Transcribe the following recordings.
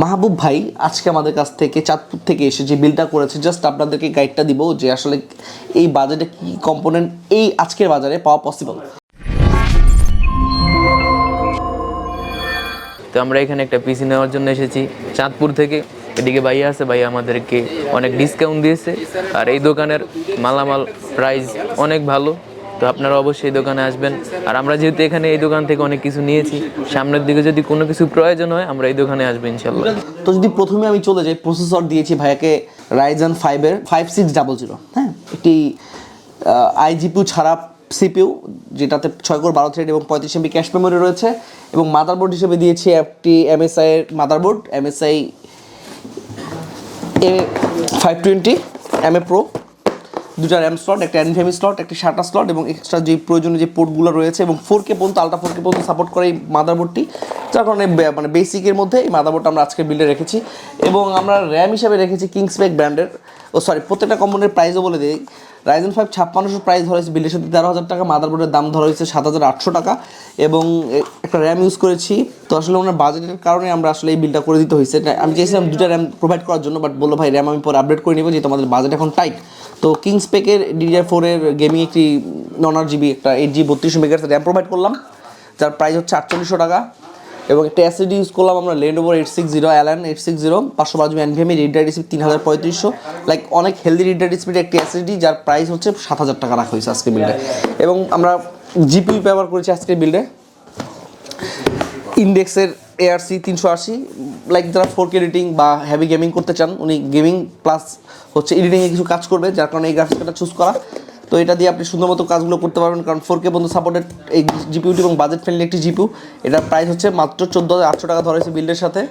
মাহবুব ভাই আজকে আমাদের কাছ থেকে চাঁদপুর থেকে এসে যে বিলটা করেছে, জাস্ট আপনাদেরকে গাইডটা দিব যে আসলে এই বাজেটে কি কম্পোনেন্ট এই আজকের বাজারে পাওয়া পসিবল। তো আমরা এখানে একটা পিসি নেওয়ার জন্য এসেছি চাঁদপুর থেকে। এদিকে ভাইয়া আছে, ভাইয়া আমাদেরকে অনেক ডিসকাউন্ট দিয়েছে। আর এই দোকানের মালামাল প্রাইস অনেক ভালো, তো আপনারা অবশ্যই এই দোকানে আসবেন। আর আমরা যেহেতু এখানে এই দোকান থেকে অনেক কিছু নিয়েছি, সামনের দিকে যদি কোনো কিছু প্রয়োজন হয় আমরা এই দোকানে আসবো ইনশাল্লাহ। তো যদি প্রথমে আমি চলে যাই, প্রসেসর দিয়েছি ভাইয়াকে Ryzen 5-এর 5600, হ্যাঁ, একটি আইজিপিউ ছাড়া সিপিইউ, যেটাতে 6 কোর 12 থ্রেড এবং 35 MB ক্যাশ মেমোরি রয়েছে। এবং মাদারবোর্ড হিসেবে দিয়েছি একটি MSI এর motherboard, MSI A520 MA Pro, দুটা র্যাম স্লট, একটা NVMe স্লট, একটি SATA স্লট এবং এক্সট্রা যে প্রয়োজনীয় যে পোর্টগুলো রয়েছে এবং 4K পর্যন্ত, আলট্রা 4K পর্যন্ত সাপোর্ট করে এই মাদারবোর্ডটি। যার কারণে মানে বেসিকের মধ্যে এই মাদারবোর্ডটা আমরা আজকে বিল্ডে রেখেছি। এবং আমরা র্যাম হিসাবে রেখেছি কিংসপেক ব্র্যান্ডের, প্রত্যেকটা কোম্পানির প্রাইসও বলে দিই। Ryzen 5 5600 প্রাইস ধরা হয়েছে বিল্ডের সাথে 13,000 টাকা, মাদারবোর্ডের দাম ধরা হয়েছে 7,800 টাকা এবং একটা র্যাম ইউজ করেছি। তো আসলে ওনার বাজেটের কারণে আমরা আসলে এই বিলটা করে দিতে হয়েছে। আমি চেয়েছিলাম দুটা র্যাম প্রোভাইড করার জন্য, বাট বললো ভাই র্যাম আমি পরে আপডেট করে নেবো, যেহেতু আমাদের বাজেট এখন টাইট। তো কিংসপেকের DDR4 এর গেমিং একটি 9GB একটা 8GB 32 মেগাহার্টজ র্যাম প্রোভাইড করলাম, যার প্রাইস হচ্ছে 4800 টাকা। এবং একটা এসএসডি ইউজ করলাম আমরা Lenovo 860 Alan 860 512GB NVMe, read write speed 3350, like অনেক হেলদি রিড রাইট স্পিড একটি এসএসডি, যার প্রাইস হচ্ছে 7000 টাকা রাখা হয়েছে আজকে বিল্ডে। এবং আমরা জিপিইউ ব্যবহার করেছি আজকের বিল্ডে ইন্ডেক্সের ARC 380, লাইক যারা 4K এডিটিং বা হেভি গেমিং করতে চান, উনি গেমিং প্লাস হচ্ছে এডিটিংয়ে কিছু কাজ করবে, যার কারণে এই গ্রাফিক্স কার্ডটা চুজ করা। তো এটা দিয়ে আপনি সুন্দর মতো কাজগুলো করতে পারবেন, কারণ 4K পর্যন্ত সাপোর্টেড এই জিপিইউটি এবং বাজেট ফ্রেন্ডলি একটি জিপিইউ। এটার প্রাইস হচ্ছে মাত্র 14,800 টাকা ধরেছে বিল্ডের সাথে।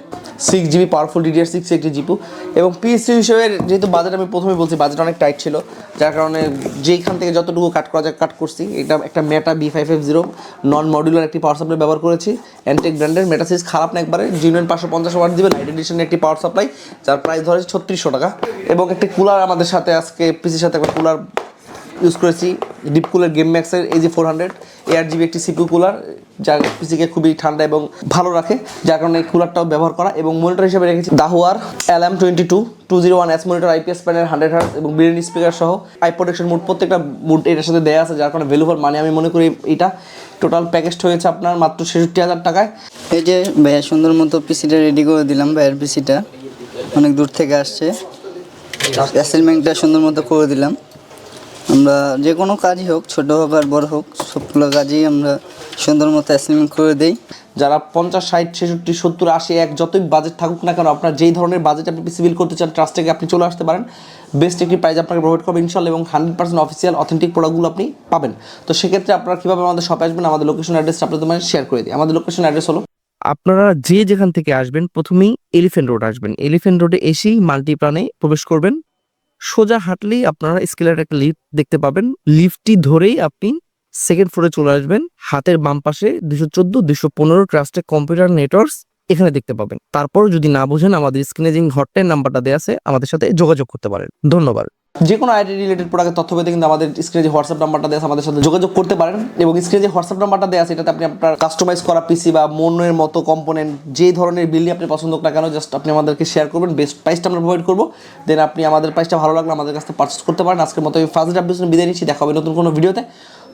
6GB পাওয়ারফুল DDR6 একটি জিপিইউ। এবং পিএসসি হিসেবে যেহেতু বাজেট, আমি প্রথমে বলছি বাজেট অনেক টাইট ছিল, যার কারণে যেইখান থেকে যতটুকু কাট করা যায় কাট করছি। এটা একটা মেটা B550 নন মডিউলার একটি পাওয়ার সাপ্লাই ব্যবহার করেছি, অ্যান্টেক ব্র্যান্ডের। মেটা সিরিজ খারাপ না একবারে, জিনুইন 550 ওয়াট দিবে, লাইট এডিশনের একটি পাওয়ার সাপ্লাই, যার প্রাইস ধরেছে 3600 টাকা। এবং একটি কুলার আমাদের সাথে আজকে পিসির সাথে একটা কুলার ইউজ করেছি, ডিপ কুলার গেম ম্যাক্সের AG400 8GB একটি সিপিইউ কুলার, যা পিসিকে খুবই ঠান্ডা এবং ভালো রাখে, যার কারণে এই কুলারটাও ব্যবহার করা। এবং মনিটর হিসেবে রেখেছি দাহুয়ার LM22 201S monitor, IPS panel 100Hz এবং বিল্ট ইন স্পিকার সহ আই প্রোটেকশন মুড, প্রত্যেকটা মুড এটার সাথে দেওয়া আছে, যার কারণে ভ্যালু ফর মানি আমি মনে করি। এটা টোটাল প্যাকেজটা হয়েছে আপনার মাত্র 66,000 টাকায়। এই যে ভাইয়া সুন্দর মতো পিসিটা রেডি করে দিলাম। ভাইয়ের পিসিটা অনেক দূর থেকে আসছে, অ্যাসাইনমেন্টটা সুন্দর মতো করে দিলাম। আমরা যে কোনো কাজই হোক, ছোট হোক আর বড় হোক, সবগুলো কাজই আমরা সুন্দর মতো অ্যাসাইনমেন্ট করে দিই। যারা 50, 60, 66, 70, 80 এক যতই বাজেট থাকুক না কেন, আপনার যেই ধরনের বাজেট আপনি পিসি বিল করতে চান, ট্রাস্ট থেকে আপনি চলে আসতে পারেন। বেস্ট একটি প্রাইস আপনাকে প্রোভাইড করবে ইনশাল্লাহ, এবং 100% অফিসিয়াল অথেন্টিক প্রোডাক্টগুলো আপনি পাবেন। তো সেক্ষেত্রে আপনারা কীভাবে আমাদের শপে আসবেন, আমাদের লোকেশন অ্যাড্রেসটা আপনাদের মানে শেয়ার করে দিই। আমাদের লোকেশন অ্যাড্রেস হলো, আপনারা যেখান থেকে আসবেন প্রথমেই এলিফ্যান্ট রোড আসবেন। এলিফ্যান্ট রোডে এসেই মাল্টিপ্লানে প্রবেশ করবেন। সোজা হাঁটলেই আপনারা স্কেলের একটা লিফট দেখতে পাবেন। লিফটটি ধরেই আপনি সেকেন্ড ফ্লোরে চলে আসবেন। হাতের বাম পাশে 214, 215 ট্রাস্টেড কম্পিউটার নেটওয়ার্কস এখানে দেখতে পাবেন। তারপর যদি না বোঝেন, আমাদের স্ক্রিনে যে হটলাইন নাম্বারটা দেওয়া আছে, আমাদের সাথে যোগাযোগ করতে পারেন। ধন্যবাদ। যে কোনো আইটি রিলেটেড প্রোডাক্টের তথ্য পেতে কিন্তু আমাদের স্ক্রিনে যে হোয়াটসঅ্যাপ নাম্বারটা দেওয়া আছে, আমাদের সাথে যোগাযোগ করতে পারেন। এবং স্ক্রিনে যে হোয়াটসঅ্যাপ নাম্বারটা দেওয়া আছে, এটাতে আপনি আপনার কাস্টমাইজ করা পিসি বা মনের মতো কম্পোনেন্ট, যে ধরনের বিল আপনি পছন্দ না কেন, জাস্ট আপনি আমাদেরকে শেয়ার করবেন, বেস্ট প্রাইসটা আমরা প্রোভাইড করবো। দেন আপনি আমাদের প্রাইসটা ভালো লাগলে আমাদের কাছ থেকে পারচেস করতে পারেন। আজকের মতো ফার্স্ট আপডেট বিদায় নিচ্ছি, দেখা হবে নতুন কোনো ভিডিওতে।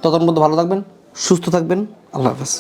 ততক্ষণ মধ্যে ভালো থাকবেন, সুস্থ থাকবেন, আল্লাহ হাফেজ।